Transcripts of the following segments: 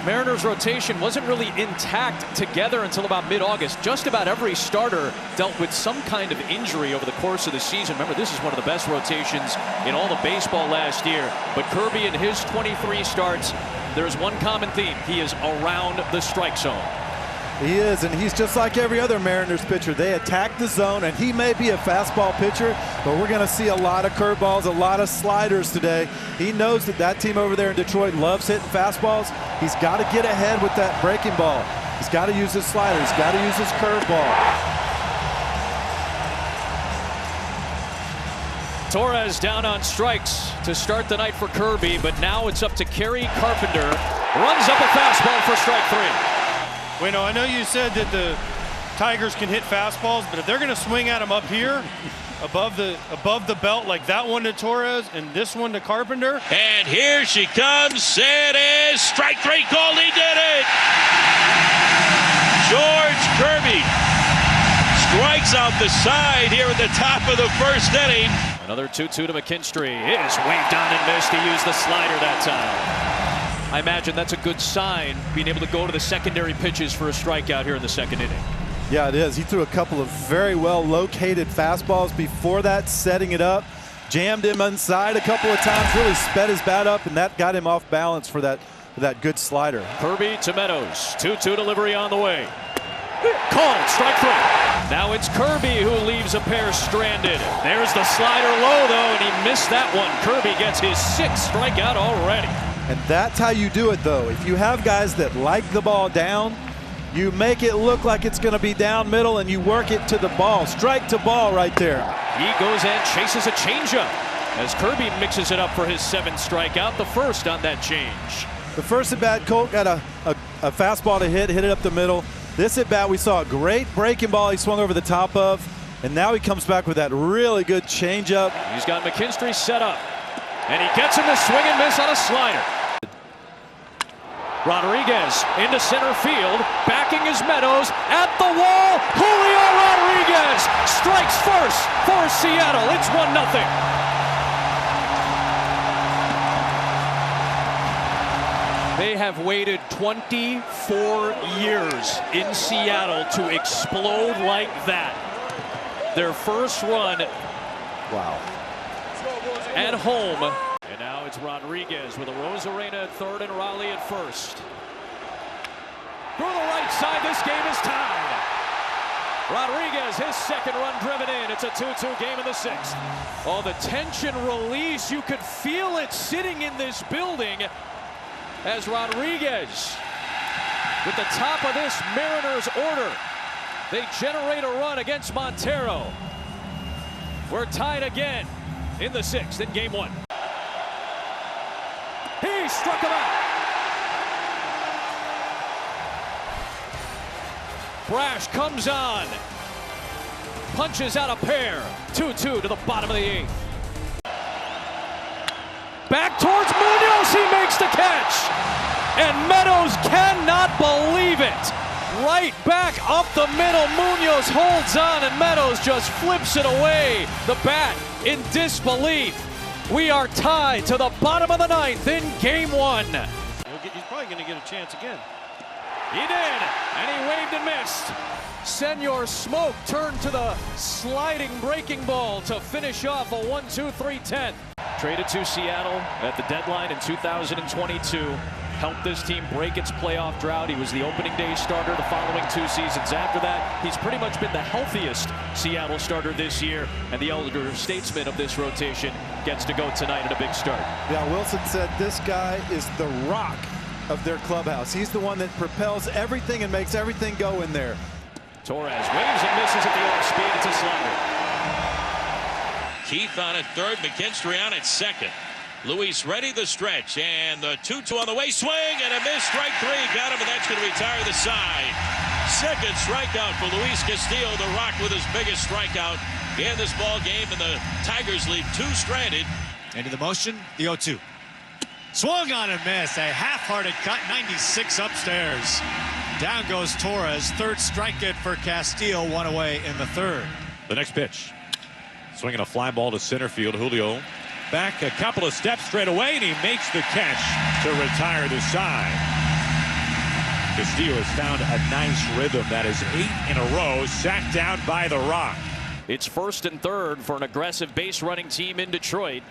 Mariners rotation wasn't really intact together until about mid-August. Just about every starter dealt with some kind of injury over the course of the season. Remember, this is one of the best rotations in all of baseball last year. But Kirby, in his 23 starts, there's one common theme. He is around the strike zone. He is, and he's just like every other Mariners pitcher. They attack the zone, and he may be a fastball pitcher, but we're going to see a lot of curveballs, a lot of sliders today. He knows that that team over there in Detroit loves hitting fastballs. He's got to get ahead with that breaking ball. He's got to use his slider. He's got to use his curveball. Torres down on strikes to start the night for Kirby, but now it's up to Kerry Carpenter. Runs up a fastball for strike three. Bueno, I know you said that the Tigers can hit fastballs, but if they're going to swing at them up here, above the belt, like that one to Torres and this one to Carpenter. And here she comes. It is strike three called. He did it. George Kirby strikes out the side here at the top of the first inning. Another 2-2 to McKinstry. It is waved on and missed. He used the slider that time. I imagine that's a good sign, being able to go to the secondary pitches for a strikeout here in the second inning. Yeah, it is. He threw a couple of very well located fastballs before that, setting it up. Jammed him inside a couple of times, really sped his bat up, and that got him off balance for that good slider. Kirby to Meadows. 2-2 delivery on the way. Called, strike three. Now it's Kirby who leaves a pair stranded. There's the slider low, though, and he missed that one. Kirby gets his sixth strikeout already. And that's how you do it, though. If you have guys that like the ball down, you make it look like it's going to be down middle, and you work it to the ball. Strike to ball right there. He goes and chases a changeup as Kirby mixes it up for his seventh strikeout, the first on that change. The first at-bat, Colt got a fastball to hit it up the middle. This at-bat, we saw a great breaking ball he swung over the top of, and now he comes back with that really good changeup. He's got McKinstry set up, and he gets him to swing and miss on a slider. Rodriguez into center field, backing his Meadows at the wall. Julio Rodriguez strikes first for Seattle. It's 1-0. They have waited 24 years in Seattle to explode like that. Their first run, wow, at home. And now it's Rodriguez with a Rosarena at third and Raleigh at first. Through the right side, this game is tied. Rodriguez, his second run driven in. It's a 2-2 game in the sixth. Oh, the tension release. You could feel it sitting in this building as Rodriguez, with the top of this Mariners order, they generate a run against Montero. We're tied again in the sixth in game one. He struck him out. Brash comes on, punches out a pair. 2-2 to the bottom of the eighth. Back towards Munoz, he makes the catch. And Meadows cannot believe it. Right back up the middle, Munoz holds on and Meadows just flips it away. The bat in disbelief. We are tied to the bottom of the ninth in game one. He's probably going to get a chance again. He did, and he waved and missed. Senor Smoke turned to the sliding breaking ball to finish off a 1-2-3-10. Traded to Seattle at the deadline in 2022. Helped this team break its playoff drought. He was the opening day starter the following two seasons after that. He's pretty much been the healthiest Seattle starter this year, and the elder statesman of this rotation gets to go tonight at a big start. Yeah, Wilson said this guy is the rock of their clubhouse. He's the one that propels everything and makes everything go in there. Torres waves and misses at the off speed. It's a slider. Keith on at third, McKinstry on at second. Luis ready the stretch, and the 2-2 on the way, swing and a miss, strike three, got him, and that's going to retire the side. Second strikeout for Luis Castillo, the Rock with his biggest strikeout in this ball game, and the Tigers leave two stranded. Into the motion, the 0-2. Swung on and missed, a half-hearted cut, 96 upstairs. Down goes Torres, third strike it for Castillo, one away in the third. The next pitch. Swinging a fly ball to center field. Julio back a couple of steps straight away, and he makes the catch to retire the side. Castillo has found a nice rhythm. That is 8 in a row, sacked down by the Rock. It's 1st and 3rd for an aggressive base running team in Detroit.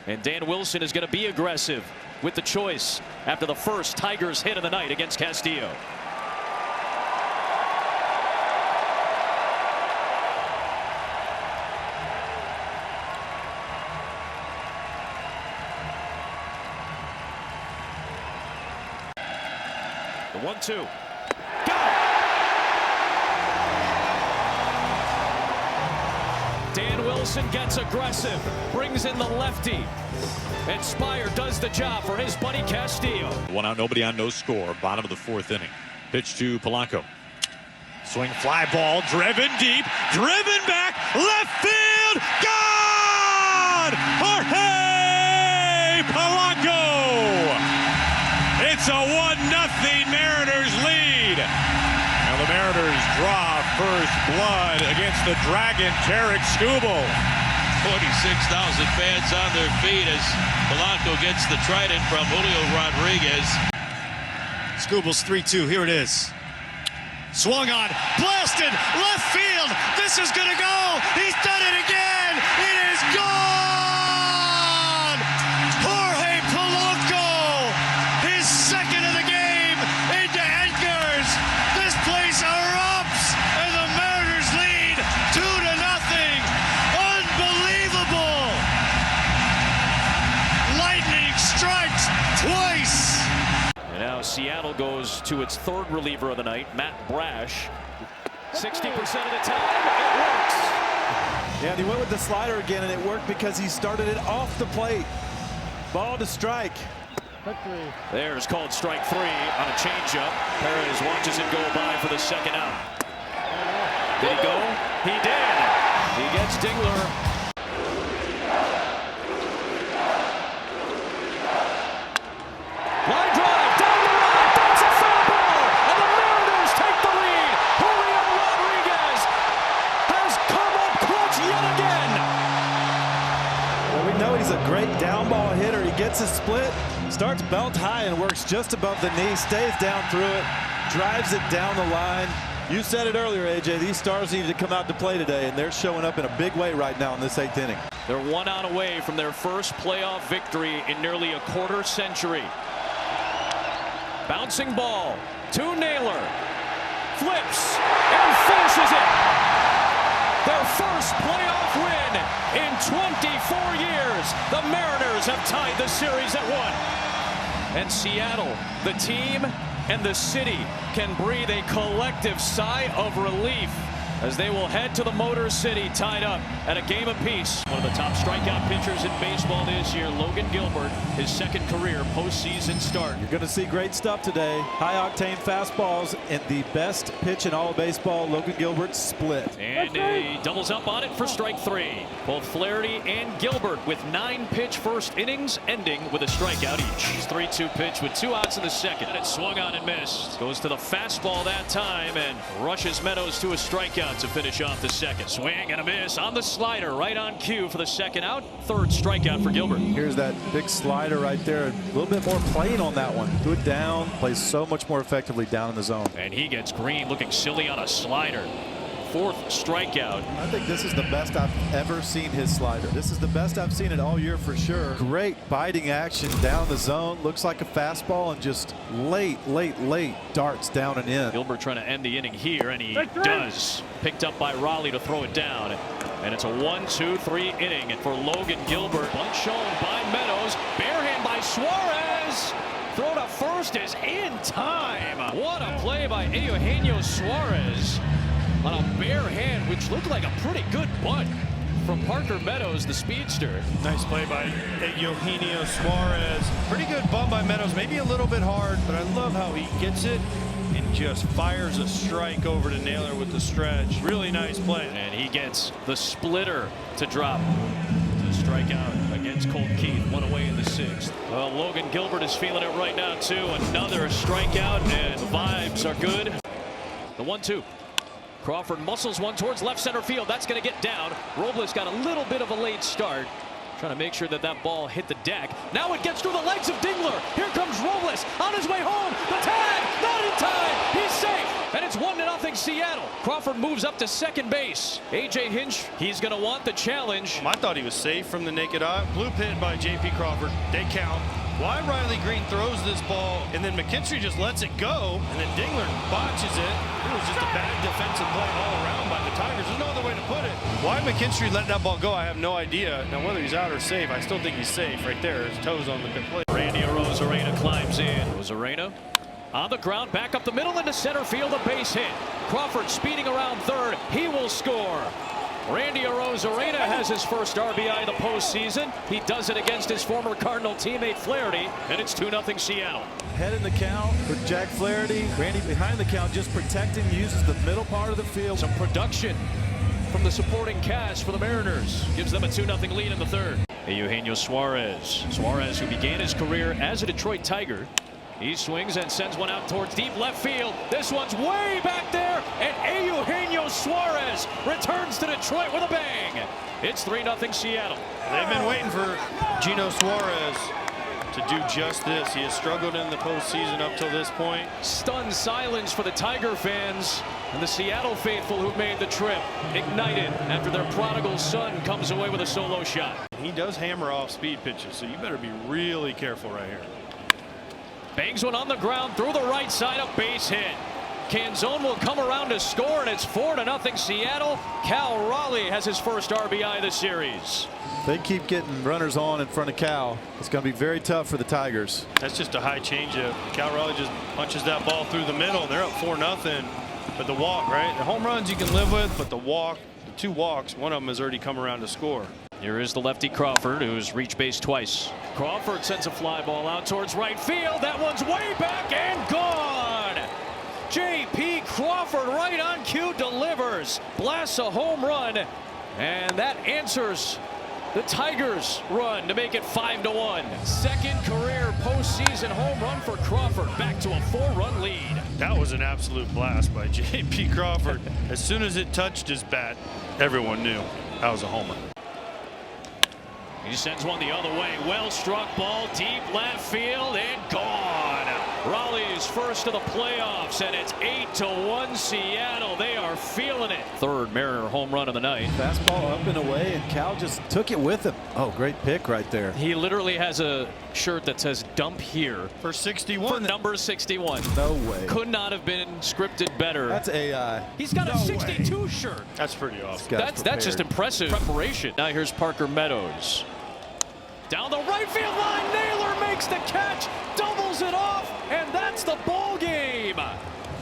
And Dan Wilson is going to be aggressive with the choice after the first Tigers hit of the night against Castillo. The 1-2. Got it! Dan Wilson gets aggressive, brings in the lefty. And Spire does the job for his buddy Castillo. 1 out, nobody on, no score. Bottom of the 4th inning. Pitch to Polanco. Swing, fly ball, driven deep, driven back, left field, gone! Jorge Polanco! It's a 1-0 Mariners lead. Now the Mariners draw first blood against the Dragon, Tarek Skubal. 46,000 fans on their feet as Polanco gets the trident from Julio Rodriguez. Skubal's 3-2. Here it is. Swung on, blasted, left field. This is going to go. He's done it again. It is gone. Jorge Polanco, his 2nd of the game into Edgar's. This place erupts and the Mariners lead 2-0. Unbelievable. Lightning strikes twice. And now Seattle goes to its 3rd reliever of the night, Matt Brash. 60% of the time, it works. Yeah, and he went with the slider again, and it worked because he started it off the plate. Ball to strike. There's called strike 3 on a changeup. Perez watches it go by for the 2nd out. Did he go? He did. He gets Dingler. Line drive down the line. That's a foul ball, and the Mariners take the lead. Julio Rodriguez has come up clutch yet again. Well, we know he's a great down ball hitter. He gets a split, starts belt high and works just above the knee, stays down through it, drives it down the line. You said it earlier, AJ, these stars need to come out to play today, and they're showing up in a big way right now in this 8th inning. They're 1 out away from their first playoff victory in nearly a quarter century. Bouncing ball to Naylor. Flips and finishes it. Their first playoff win in 24 years. The Mariners have tied the series at 1. And Seattle, the team and the city, can breathe a collective sigh of relief as they will head to the Motor City tied up at a game apiece. One of the top strikeout pitchers in baseball this year, Logan Gilbert, his 2nd career postseason start. You're going to see great stuff today. High-octane fastballs and the best pitch in all of baseball, Logan Gilbert, split. And he doubles up on it for strike 3. Both Flaherty and Gilbert with 9-pitch first innings, ending with a strikeout each. 3-2 pitch with 2 outs in the 2nd. And it swung on and missed. Goes to the fastball that time and rushes Meadows to a strikeout to finish off the 2nd. Swing and a miss on the slider, right on cue for the 2nd out. 3rd strikeout for Gilbert. Here's that big slider right there. A little bit more playing on that one. Do it down, plays so much more effectively down in the zone. And he gets green, looking silly on a slider. 4th strikeout. I think this is the best I've ever seen his slider. This is the best I've seen it all year for sure. Great biting action down the zone. Looks like a fastball and just late darts down and in. Gilbert trying to end the inning here, and he does. Picked up by Raleigh to throw it down. And it's a 1-2-3 inning for Logan Gilbert. Bunt shown by Meadows. Bare hand by Suarez. Throw to first is in time. What a play by Eugenio Suarez on a bare hand, which looked like a pretty good bunt from Parker Meadows, the speedster. Nice play by Eugenio Suarez. Pretty good bunt by Meadows, maybe a little bit hard, but I love how he gets it and just fires a strike over to Naylor with the stretch. Really nice play. And he gets the splitter to drop. To strike out against Colt Keith. 1 away in the 6th. Well, Logan Gilbert is feeling it right now, too. Another strikeout, and the vibes are good. The 1-2. Crawford muscles one towards left center field. That's going to get down. Robles got a little bit of a late start, trying to make sure that that ball hit the deck. Now it gets through the legs of Dingler. Here comes Robles on his way home. The tag, not in time. Seattle. Crawford moves up to second base. A.J. Hinch, he's going to want the challenge. I thought he was safe from the naked eye. Blue pit by J.P. Crawford. They count. Why Riley Green throws this ball and then McKinstry just lets it go and then Dingler botches it. It was just a bad defensive play all around by the Tigers. There's no other way to put it. Why McKinstry let that ball go, I have no idea. Now whether he's out or safe, I still think he's safe right there. His toes on the plate. Randy Arozarena climbs in. Arozarena on the ground, back up the middle into center field, a base hit. Crawford speeding around third. He will score. Randy Arozarena has his first RBI of the postseason. He does it against his former Cardinal teammate Flaherty, and it's 2-0 Seattle. Head in the count for Jack Flaherty. Randy behind the count, just protecting, uses the middle part of the field. Some production from the supporting cast for the Mariners. Gives them a 2-0 lead in the third. Eugenio Suarez. Suarez, who began his career as a Detroit Tiger. He swings and sends one out towards deep left field. This one's way back there, and Eugenio Suarez returns to Detroit with a bang. It's 3-0 Seattle. They've been waiting for Gino Suarez to do just this. He has struggled in the postseason up till this point. Stunned silence for the Tiger fans and the Seattle faithful who made the trip. Ignited after their prodigal son comes away with a solo shot. He does hammer off speed pitches, so you better be really careful right here. Bangs one on the ground through the right side, a base hit. Canzone will come around to score, and it's 4-0 Seattle. Cal Raleigh has his first RBI of the series. They keep getting runners on in front of Cal. It's going to be very tough for the Tigers. That's just a high changeup. Cal Raleigh just punches that ball through the middle. They're up 4-0. But the walk, right? The home runs you can live with, but the walk, the two walks, one of them has already come around to score. Here is the lefty Crawford, who's reached base twice. Crawford sends a fly ball out towards right field. That one's way back and gone. J.P. Crawford right on cue delivers. Blasts a home run. And that answers the Tigers' run to make it 5-1. Second career postseason home run for Crawford. Back to a 4-run lead. That was an absolute blast by J.P. Crawford. As soon as it touched his bat, everyone knew that was a homer. He sends one the other way. Well struck ball deep left field and gone. Raleigh's first of the playoffs, and it's 8-1 Seattle. They are feeling it. Third Mariner home run of the night. Fastball up and away, and Cal just took it with him. Oh, great pick right there. He literally has a shirt that says dump here. For 61. For number 61. No way. Could not have been scripted better. That's AI. He's got a 62 shirt. That's pretty awesome. That's just impressive preparation. Now here's Parker Meadows. Down the right field line, Naylor makes the catch, doubles it off, and that's the ball game.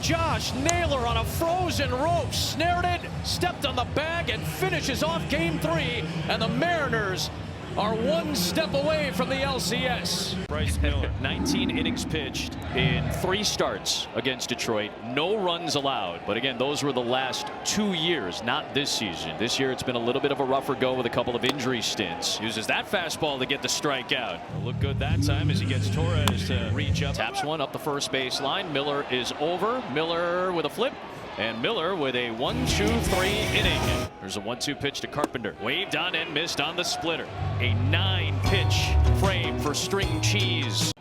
Josh Naylor on a frozen rope, snared it, stepped on the bag, and finishes off game 3. And the Mariners are one step away from the LCS. Bryce Miller. 19 innings pitched in 3 starts against Detroit. No runs allowed. But again, those were the last 2 years, not this season. This year, it's been a little bit of a rougher go with a couple of injury stints. Uses that fastball to get the strikeout. Look good that time as he gets Torres to reach up. Taps one up the first base line. Miller is over. Miller with a flip. And Miller with a 1-2-3 inning. There's a 1-2 pitch to Carpenter. Waved on and missed on the splitter. A 9-pitch frame for string cheese.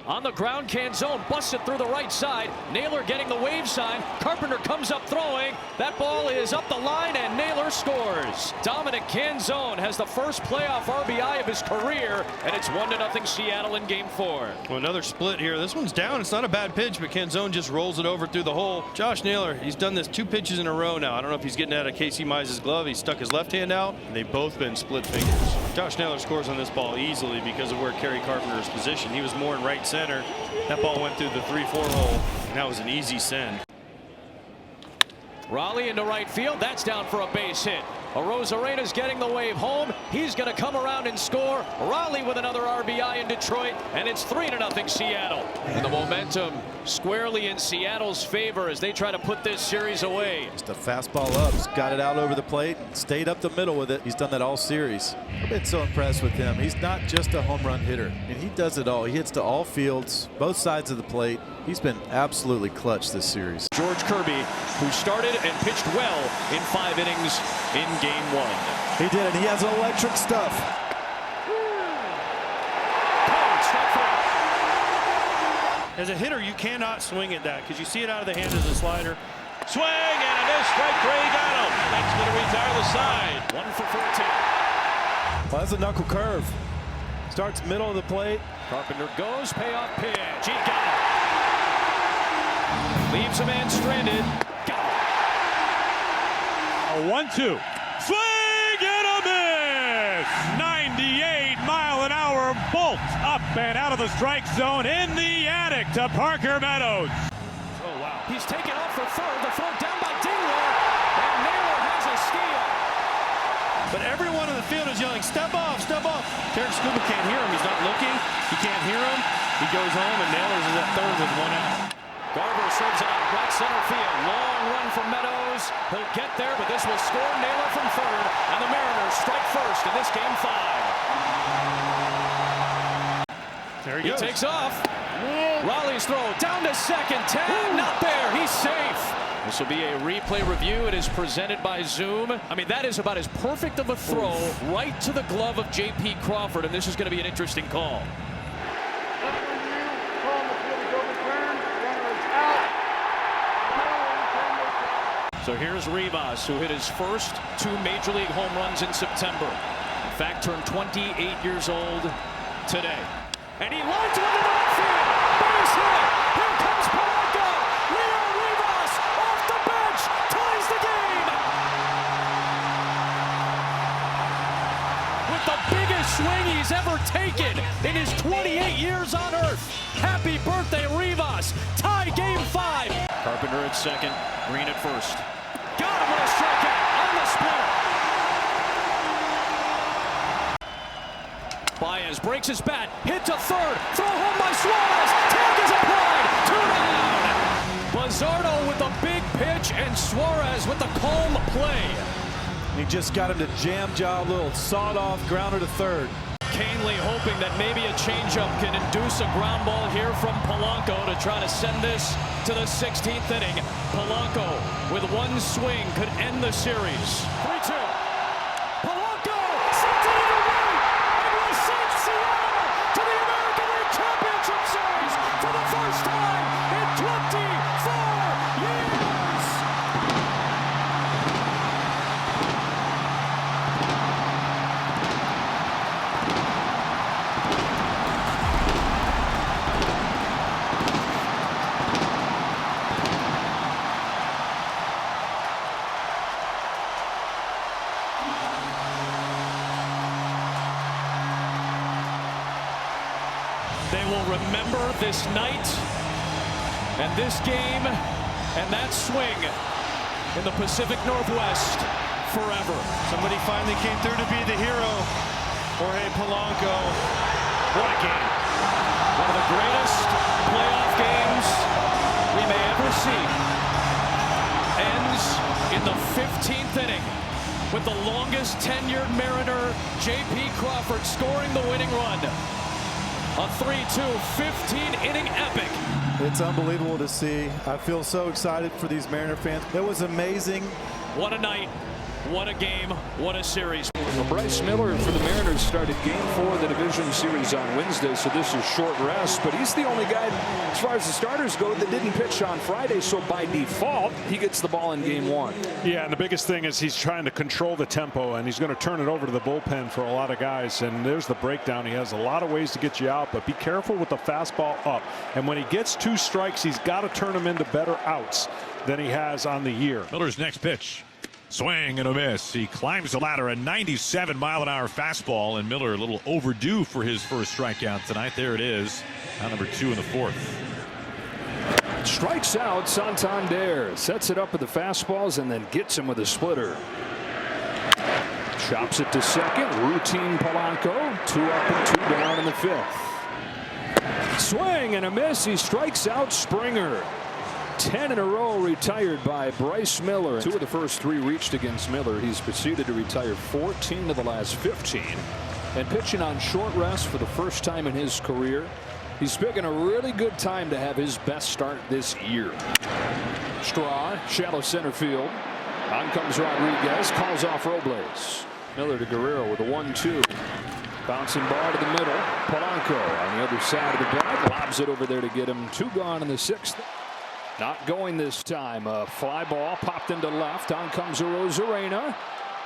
On the ground, Canzone busts it through the right side. Naylor getting the wave sign. Carpenter comes up throwing. That ball is up the line, and Naylor scores. Dominic Canzone has the first playoff RBI of his career, and it's 1-0 Seattle in game 4. Well, another split here. This one's down. It's not a bad pitch, but Canzone just rolls it over through the hole. Josh Naylor, he's done this 2 pitches in a row now. I don't know if he's getting out of Casey Mize's glove. He stuck his left hand out, and they've both been split fingers. Josh Naylor scores on this ball easily because of where Kerry Carpenter is positioned. He was more in right center. That ball went through the 3-4 hole, and that was an easy send. Raleigh into right field. That's down for a base hit. Arozarena's getting the wave home. He's going to come around and score. Raleigh with another RBI in Detroit, and it's 3-0 Seattle. And the momentum squarely in Seattle's favor as they try to put this series away. Just a fastball up. He's got it out over the plate. Stayed up the middle with it. He's done that all series. I've been so impressed with him. He's not just a home run hitter. And he does it all. He hits to all fields, both sides of the plate. He's been absolutely clutch this series. George Kirby, who started and pitched well in 5 innings in game 1. He did it. He has electric stuff. As a hitter, you cannot swing at that because you see it out of the hand as a slider. Swing and a miss. Strike three. Got him. That's going to retire the side. 1 for 14. Well, that's a knuckle curve. Starts middle of the plate. Carpenter goes, payoff pitch. He got it. Leaves a man stranded. Got it. A 1-2. Swing and a miss. 98-mile-an-hour bolt up and out of the strike zone in the attic to Parker Meadows. Oh, wow. He's taken off for third. The throw down by Dingler. And Naylor has a steal. But everyone in the field is yelling, step off, step off. Tarek Scuba can't hear him. He's not looking. He can't hear him. He goes home, and Naylor's is at third with 1 out. Garver serves it out right center field. Long run from Meadows. He'll get there, but this will score Naylor from third. And the Mariners strike first in this game 5. There he goes. Takes off. Raleigh's throw down to second. Tag not there. He's safe. This will be a replay review. It is presented by Zoom. I mean, that is about as perfect of a throw right to the glove of J.P. Crawford, and this is going to be an interesting call. So here's Rivas, who hit his first 2 Major League home runs in September. In fact, turned 28 years old today. And he lines one to the outfield. Base hit. Here comes Polanco. Leo Rivas off the bench. Ties the game. With the biggest swing he's ever taken in his 28 years on Earth. Happy birthday, Rivas. Tie game 5. Carpenter at second. Green at first. Got him with a strikeout on the split. Baez breaks his bat, hit to third, throw home by Suarez. Tag is applied. 2 down. Bazardo with a big pitch and Suarez with the calm play. He just got him to jam job, little sawed-off grounder to third. Canely hoping that maybe a changeup can induce a ground ball here from Polanco to try to send this to the 16th inning. Polanco with 1 swing could end the series. 3-2. Polanco sent it either way and will send Seattle to the American League Championship Series for the first time in 24 years. They will remember this night and this game and that swing in the Pacific Northwest forever. Somebody finally came through to be the hero. Jorge Polanco. What a game. One of the greatest playoff games we may ever see. Ends in the 15th inning with the longest tenured Mariner, J.P. Crawford, scoring the winning run. A 3-2 15-inning epic. It's unbelievable to see. I feel so excited for these Mariner fans. It was amazing. What a night. What a game. What a series. Well, Bryce Miller for the Mariners started game 4 of the division series on Wednesday, so this is short rest, but he's the only guy, as far as the starters go, that didn't pitch on Friday, so by default, he gets the ball in game 1. Yeah, and the biggest thing is he's trying to control the tempo, and he's going to turn it over to the bullpen for a lot of guys, and there's the breakdown. He has a lot of ways to get you out, but be careful with the fastball up, and when he gets 2 strikes, he's got to turn them into better outs than he has on the year. Miller's next pitch. Swing and a miss. He climbs the ladder, a 97-mile-an-hour fastball, and Miller a little overdue for his first strikeout tonight. There it is, on number 2 in the 4th. Strikes out Santander, sets it up with the fastballs and then gets him with a splitter. Chops it to second. Routine Polanco. 2 up and 2 down in the 5th. Swing and a miss. He strikes out Springer. 10 in a row retired by Bryce Miller. 2 of the first 3 reached against Miller. He's proceeded to retire 14 of the last 15. And pitching on short rest for the first time in his career. He's picking a really good time to have his best start this year. Straw, shallow center field. On comes Rodriguez, calls off Robles. Miller to Guerrero with a 1-2. Bouncing ball to the middle. Polanco on the other side of the bag. Lobs it over there to get him. 2 gone in the 6th. Not going this time. A fly ball popped into left. On comes Arozarena.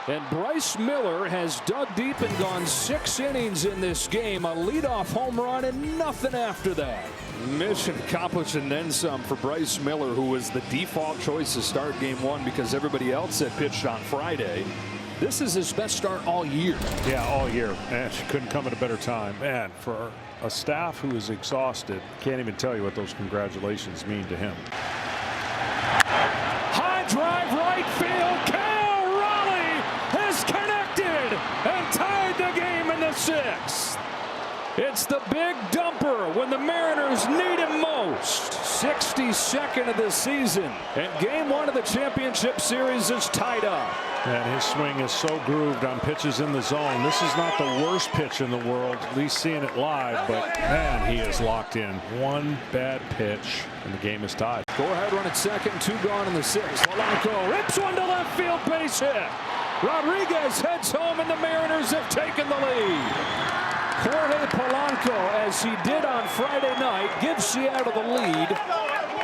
And Bryce Miller has dug deep and gone 6 innings in this game. A leadoff home run and nothing after that. Mission accomplished and then some for Bryce Miller, who was the default choice to start game 1 because everybody else had pitched on Friday. This is his best start all year. Yeah, all year. And she couldn't come at a better time. Man, for a staff who is exhausted, can't even tell you what those congratulations mean to him. High drive right field. Cal Raleigh has connected and tied the game in the 6th. It's the big dumper when the Mariners need him most. 62nd of the season. And game 1 of the championship series is tied up. And his swing is so grooved on pitches in the zone. This is not the worst pitch in the world, at least seeing it live, but man, he is locked in. 1 bad pitch and the game is tied. Go ahead, run at second, 2 gone in the 6th. Polanco rips one to left field, base hit. Rodriguez heads home and the Mariners have taken the lead. Jorge Polanco, as he did on Friday night, gives Seattle the lead.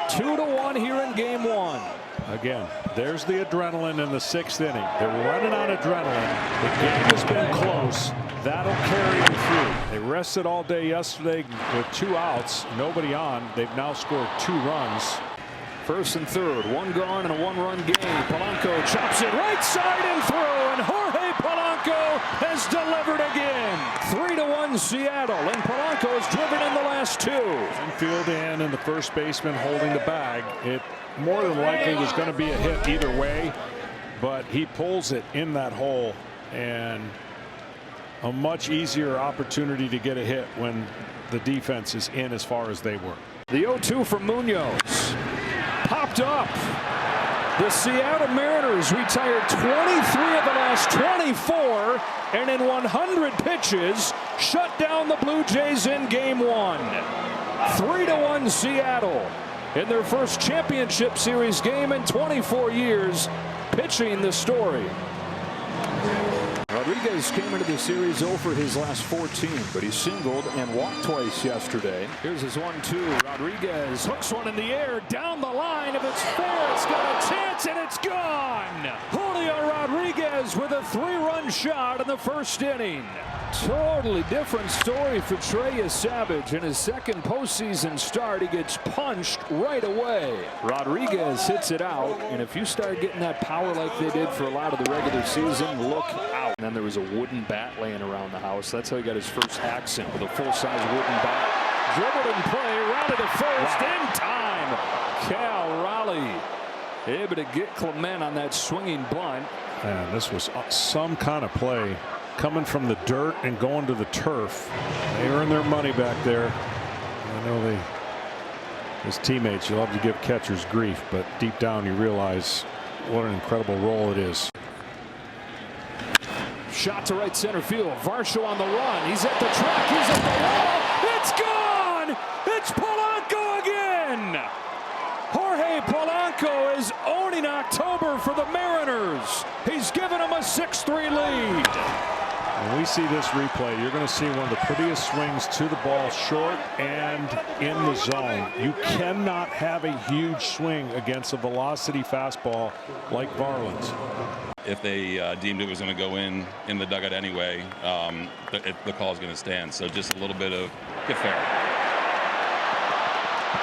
2-1 here in game 1. Again, there's the adrenaline in the 6th inning. They're running on adrenaline. The game has been close. That'll carry them through. They rested all day yesterday with 2 outs, nobody on. They've now scored 2 runs. 1st and 3rd, 1 gone and a 1-run game. Polanco chops it right side and through, and Jorge Polanco has delivered again. 3-1 Seattle, and Polanco has driven in the last 2. Infield in and the first baseman holding the bag. It more than likely was going to be a hit either way, but he pulls it in that hole, and a much easier opportunity to get a hit when the defense is in as far as they were. The 0-2 from Munoz. Popped up. The Seattle Mariners retired 23 of the last 24, and in 100 pitches shut down the Blue Jays in game 1. 3-1 Seattle in their first championship series game in 24 years, pitching the story. Rodriguez came into the series 0 for his last 14, but he singled and walked twice yesterday. Here's his 1-2. Rodriguez hooks one in the air down the line. If it's fair, it's got a chance, and it's gone. Julio Rodriguez with a 3-run shot in the 1st inning. Totally different story for Trey Savage. In his 2nd postseason start, he gets punched right away. Rodriguez hits it out, and if you start getting that power like they did for a lot of the regular season, look out. And then there was a wooden bat laying around the house. That's how he got his first accent, with a full-size wooden bat. Dribbled in play, rounded to first, in time. Cal Raleigh able to get Clement on that swinging bunt. And this was some kind of play. Coming from the dirt and going to the turf. They earn their money back there. I know his teammates, you love to give catchers grief, but deep down you realize what an incredible role it is. Shot to right center field. Varsho on the run. He's at the track. He's at the wall. It's gone. It's Polanco again. Jorge Polanco is owning October for the Mariners. He's given them a 6-3 lead. When we see this replay, you're going to see one of the prettiest swings to the ball, short and in the zone. You cannot have a huge swing against a velocity fastball like Varland's. If they deemed it was going to go in the dugout anyway, the call is going to stand. So just a little bit of get fair.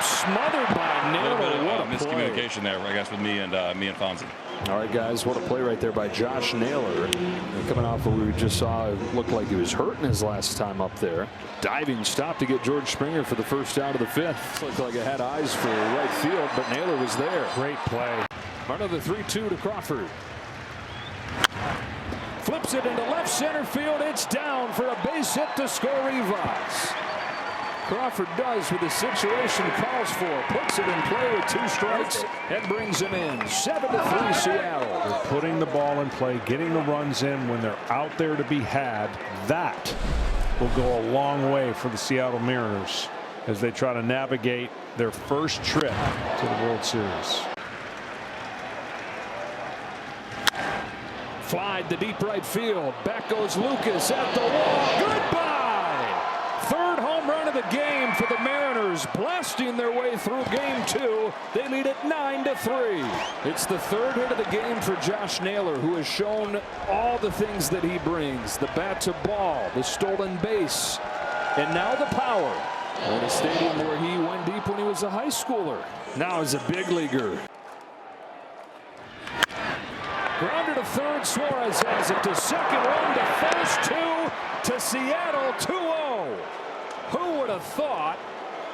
Smothered by Naylor. A little bit what of a miscommunication play there, I guess, with me and Fonzie. All right, guys, what a play right there by Josh Naylor. And coming off what we just saw, it looked like he was hurting his last time up there. Diving stop to get George Springer for the first out of the 5th. Looked like it had eyes for right field, but Naylor was there. Great play. Another 3-2 to Crawford. Flips it into left center field. It's down for a base hit to score Rivas. Crawford does what the situation calls for. Puts it in play with 2 strikes and brings him in. 7-3 Seattle. They're putting the ball in play, getting the runs in when they're out there to be had. That will go a long way for the Seattle Mariners as they try to navigate their first trip to the World Series. Flied to deep right field. Back goes Lucas at the wall. Goodbye! Third home run of the game for the Mariners, blasting their way through game 2. They lead it 9-3. It's the third hit of the game for Josh Naylor, who has shown all the things that he brings. The bat to ball, the stolen base, and now the power. In a stadium where he went deep when he was a high schooler. Now as a big leaguer. Grounder to third, Suarez has it to second, run to first, 2 to Seattle, 2-0. Who would have thought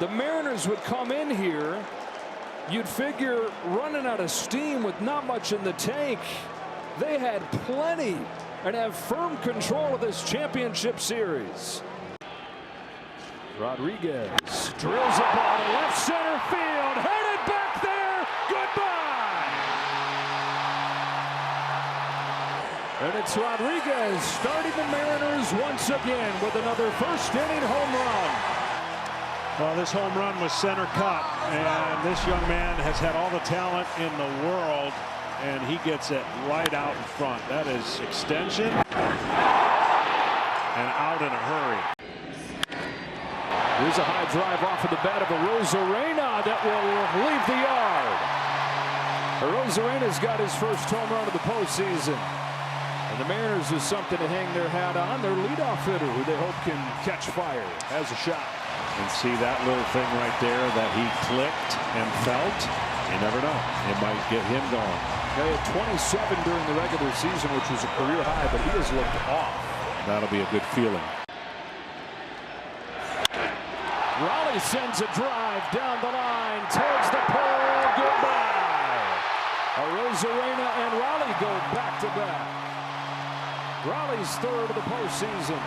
the Mariners would come in here? You'd figure running out of steam with not much in the tank. They had plenty and have firm control of this championship series. Rodriguez drills a ball to left center field, headed back there, goodbye! And it's Rodriguez starting the Mariners once again with another first-inning home run. Well, this home run was center cut, and this young man has had all the talent in the world, and he gets it right out in front. That is extension, and out in a hurry. Here's a high drive off of the bat of Arozarena that will leave the yard. Arozarena's got his first home run of the postseason. And the Mariners is something to hang their hat on. Their leadoff hitter, who they hope can catch fire, has a shot. And see that little thing right there that he clicked and felt? You never know. It might get him going. They had 27 during the regular season, which was a career high, but he has looked off. That'll be a good feeling. Raleigh sends a drive down the line towards the pole. Goodbye. Arozarena and Raleigh go back-to-back. Raleigh's third of the postseason.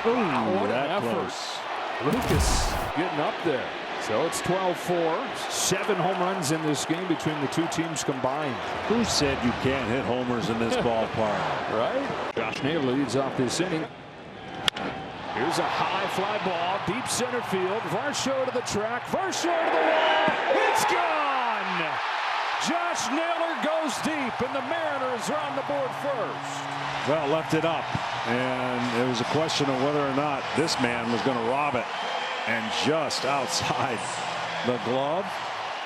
Ooh, what that an effort. close. Lucas getting up there. So it's 12-4. 7 home runs in this game between the two teams combined. Who said you can't hit homers in this ballpark? Right? Josh Naylor leads off this inning. Here's a high fly ball, deep center field. Varsho to the track, Varsho to the wall. It's gone! Josh Naylor goes deep, and the Mariners are on the board first. Well, left it up, and it was a question of whether or not this man was going to rob it. And just outside the glove.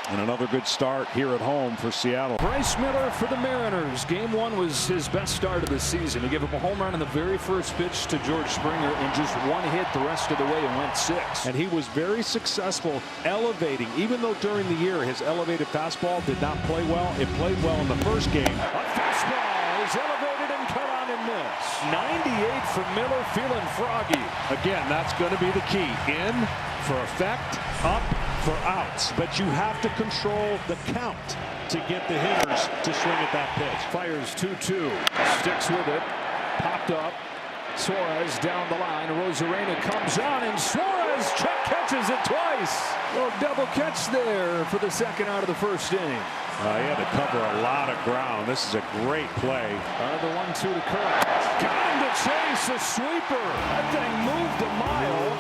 And another good start here at home for Seattle. Bryce Miller for the Mariners. Game 1 was his best start of the season. He gave up a home run on the very first pitch to George Springer and just 1 hit the rest of the way and went 6. And he was very successful elevating, even though during the year his elevated fastball did not play well. It played well in the first game. A fastball is elevated and cut on and missed. 98 for Miller, feeling froggy. Again, that's going to be the key. In for effect, up for outs, but you have to control the count to get the hitters to swing at that pitch. Fires 2-2, sticks with it, popped up. Suarez down the line. Arozarena comes on, and Suarez catches it twice. Little double catch there for the second out of the first inning. He had to cover a lot of ground. This is a great play. The 1-2 to Kirk. Got him to chase a sweeper. That thing moved a mile.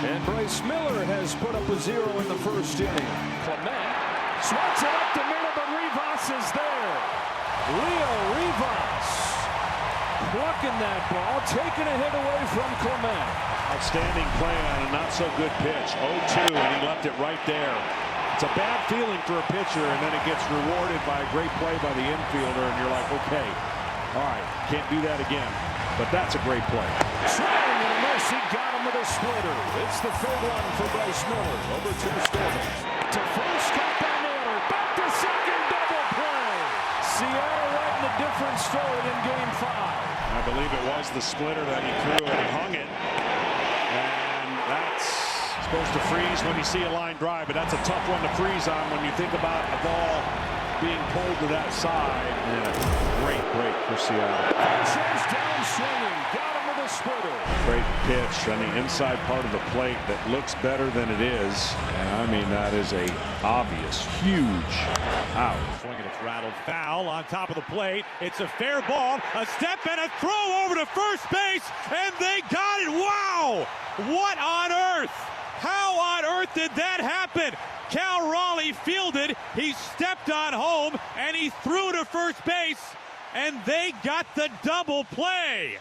And Bryce Miller has put up a 0 in the first inning. Clement swats it up the middle, but Rivas is there. Leo Rivas plucking that ball, taking a hit away from Clement. Outstanding play on a not-so-good pitch. 0-2, and he left it right there. It's a bad feeling for a pitcher, and then it gets rewarded by a great play by the infielder, and you're like, okay, all right, can't do that again. But that's a great play. Swing and a miss. He got him with a splitter. It's the third one for Bryce Miller. Over 2 steps. To first, caught by Naylor. Back to second, double play. Seattle writing a different story in Game 5. I believe it was the splitter that he threw, and he hung it. And that's supposed to freeze when you see a line drive, but that's a tough one to freeze on when you think about a ball being pulled to that side. Yeah, great break for Seattle. Sanchez down swinging, got him with a splitter. Great pitch on the inside part of the plate that looks better than it is. And I mean, that is a obvious, huge out. Swinging, it's rattled foul on top of the plate. It's a fair ball, a step and a throw over to first base, and they got it. Wow! What on earth? How on earth did that happen? Cal Raleigh fielded, he stepped on home, and he threw to first base. and they got the double play.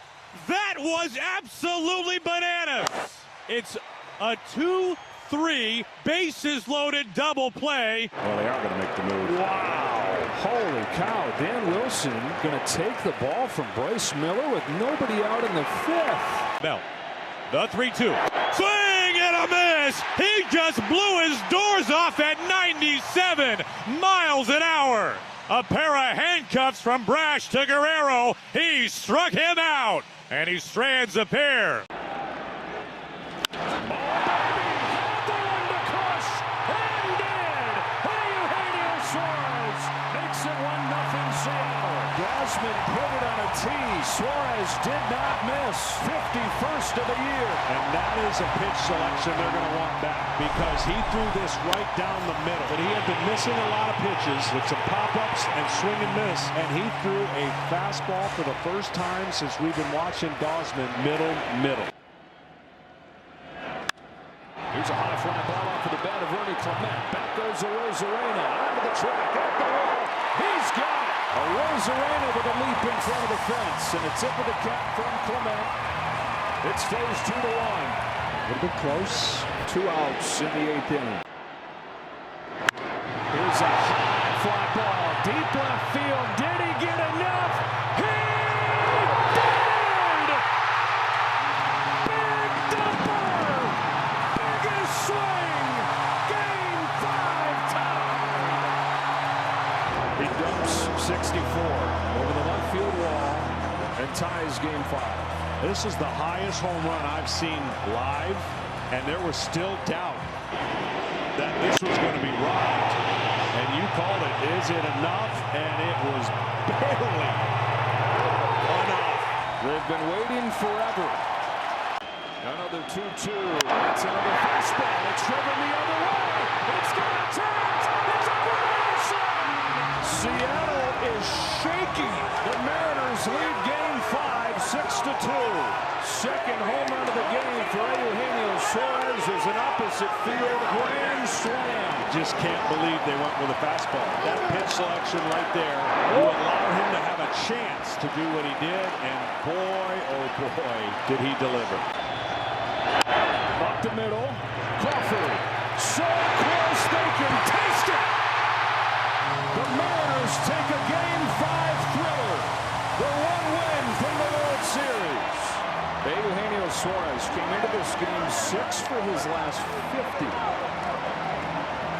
That was absolutely bananas. It's a 2-3 bases loaded double play. Well, they are going to make the move. Wow. Holy cow. Dan Wilson going to take the ball from Bryce Miller with nobody out in the fifth. Bell, the 3-2. Swing and a miss. He just blew his doors off at 97 miles an hour. A pair of handcuffs from Brash to Guerrero. He struck him out, and he strands a pair. Gausman put it on a tee. Suarez did not miss. 51st of the year. And that is a pitch selection they're going to want back, because he threw this right down the middle. But he had been missing a lot of pitches with some pop-ups and swing and miss. And he threw a fastball for the first time since we've been watching Gausman middle. Here's a high fly ball off of the bat of Ernie Clement. Back goes Arozarena onto the track at the wall. He's got it. Arozarena with a leap in front of the fence, and a tip of the cap from Clement. It stays 2-1. A little bit close. 2 outs in the 8th inning. Here's a high fly ball, deep left field. Did he get enough? He did! Big dumper! Biggest swing! Game 5 tie! He dumps 64 over the left field wall and ties Game 5. This is the highest home run I've seen live, and there was still doubt that this was going to be robbed. And you called it, is it enough? And it was barely enough. They've been waiting forever. Another 2-2. It's another fastball. It's driven the other way. It's got a turret. It's a grand slam. Seattle is shaking. The Mariners lead Game 5, 6-2. Second home run of the game for Eugenio Suarez is an opposite field grand slam. Just can't believe they went with a fastball. That pitch selection right there will allow him to have a chance to do what he did, and boy, oh boy, did he deliver. Up the middle, Crawford, so close they can taste it. The Mariners take a Game 5 thriller, the one win from the World Series. Eugenio Suarez came into this game 6 for his last 50.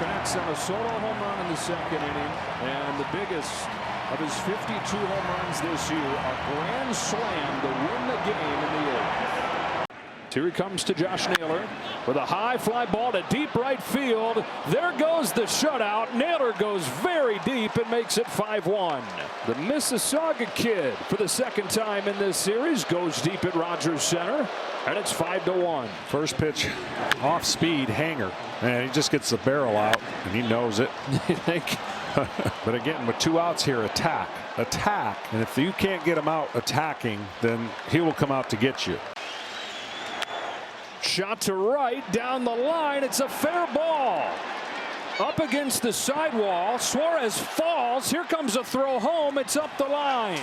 Connects on a solo home run in the second inning, and the biggest of his 52 home runs this year, a grand slam to win the game in the 8th. Here he comes to Josh Naylor with a high fly ball to deep right field. There goes the shutout. Naylor goes very deep and makes it 5-1. The Mississauga kid, for the second time in this series, goes deep at Rogers Center, and it's 5-1. First pitch, off speed, hanger, and he just gets the barrel out, and he knows it. You think? But again, with 2 outs here, attack, and if you can't get him out attacking, then he will come out to get you. Shot to right, down the line. It's a fair ball. Up against the sidewall. Suarez falls. Here comes a throw home. It's up the line.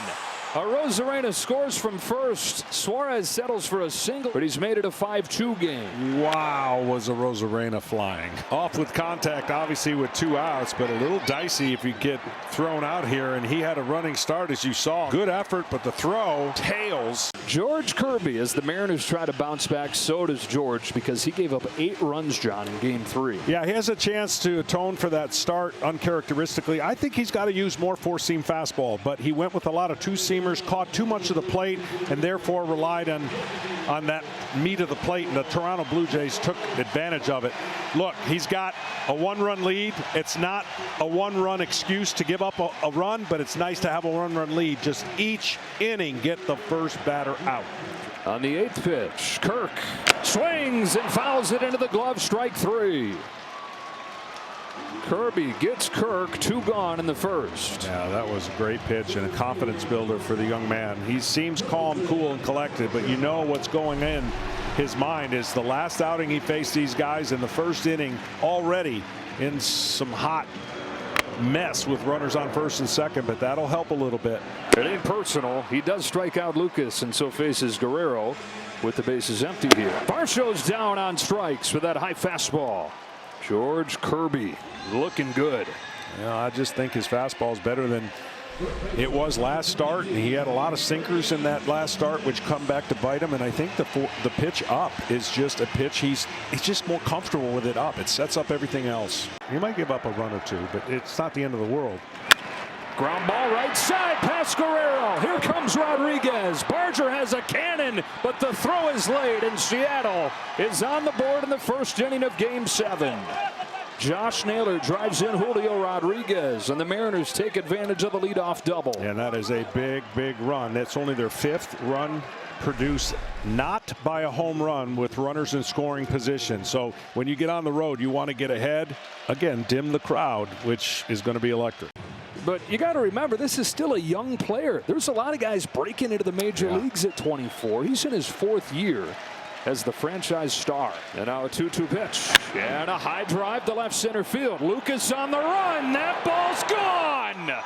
Arozarena scores from first. Suarez settles for a single, but he's made it a 5-2 game. Wow, was Arozarena flying. Off with contact, obviously, with 2 outs, but a little dicey if you get thrown out here, and he had a running start, as you saw. Good effort, but the throw tails. George Kirby, as the Mariners try to bounce back, so does George, because he gave up 8 runs, John, in Game 3. Yeah, he has a chance to atone for that start uncharacteristically. I think he's got to use more 4-seam fastball, but he went with a lot of 2-seamers, caught too much of the plate, and therefore relied on that meat of the plate, and the Toronto Blue Jays took advantage of it. Look, he's got a 1-run lead. It's not a 1-run excuse to give up a run, but it's nice to have a 1-run lead. Just each inning, get the first batter out. On the 8th pitch, Kirk swings and fouls it into the glove, strike 3. Kirby gets Kirk, 2 gone in the first. Yeah, that was a great pitch and a confidence builder for the young man. He seems calm, cool, and collected, but you know what's going in his mind is the last outing he faced these guys in the first inning, already in some hot mess with runners on first and second, but that'll help a little bit. It ain't personal. He does strike out Lucas and so faces Guerrero with the bases empty here. Varsho's down on strikes with that high fastball. George Kirby looking good. Yeah, I just think his fastball is better than it was last start. He had a lot of sinkers in that last start, which come back to bite him. And I think the pitch up is just a pitch. He's just more comfortable with it up. It sets up everything else. He might give up a run or two, but it's not the end of the world. Ground ball right side past Guerrero. Here comes Rodriguez. Barger has a cannon, but the throw is late, and Seattle is on the board in the first inning of Game 7. Josh Naylor drives in Julio Rodriguez, and the Mariners take advantage of the leadoff double. And that is a big, big run. That's only their 5th run produced not by a home run with runners in scoring position. So when you get on the road, you want to get ahead. Again, dim the crowd, which is going to be electric. But you got to remember, this is still a young player. There's a lot of guys breaking into the major leagues at 24. He's in his 4th year as the franchise star. And now a 2-2 pitch. And a high drive to left center field. Lucas on the run. That ball's gone.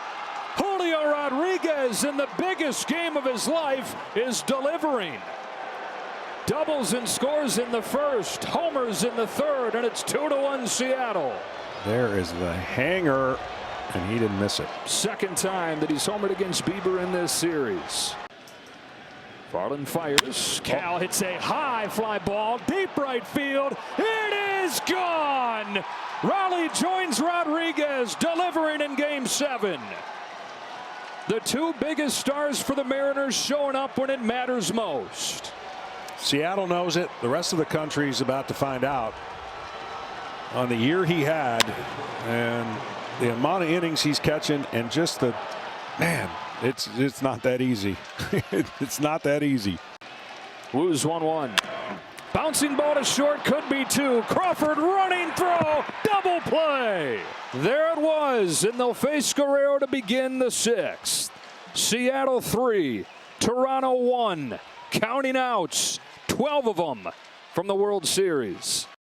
Julio Rodriguez, in the biggest game of his life, is delivering. Doubles and scores in the first, homers in the third, and it's 2-1 Seattle. There is the hanger, and he didn't miss it. Second time that he's homered against Bieber in this series. Farland fires. Cal hits a high fly ball, deep right field. It is gone. Raleigh joins Rodriguez, delivering in Game 7. The 2 biggest stars for the Mariners showing up when it matters most. Seattle knows it. The rest of the country is about to find out on the year he had and the amount of innings he's catching, and just the man. It's not that easy. It's not that easy. Woo's 1-1. Bouncing ball to short, could be 2. Crawford running throw, double play. There it was, and they'll face Guerrero to begin the 6th. Seattle 3, Toronto 1. Counting outs, 12 of them from the World Series.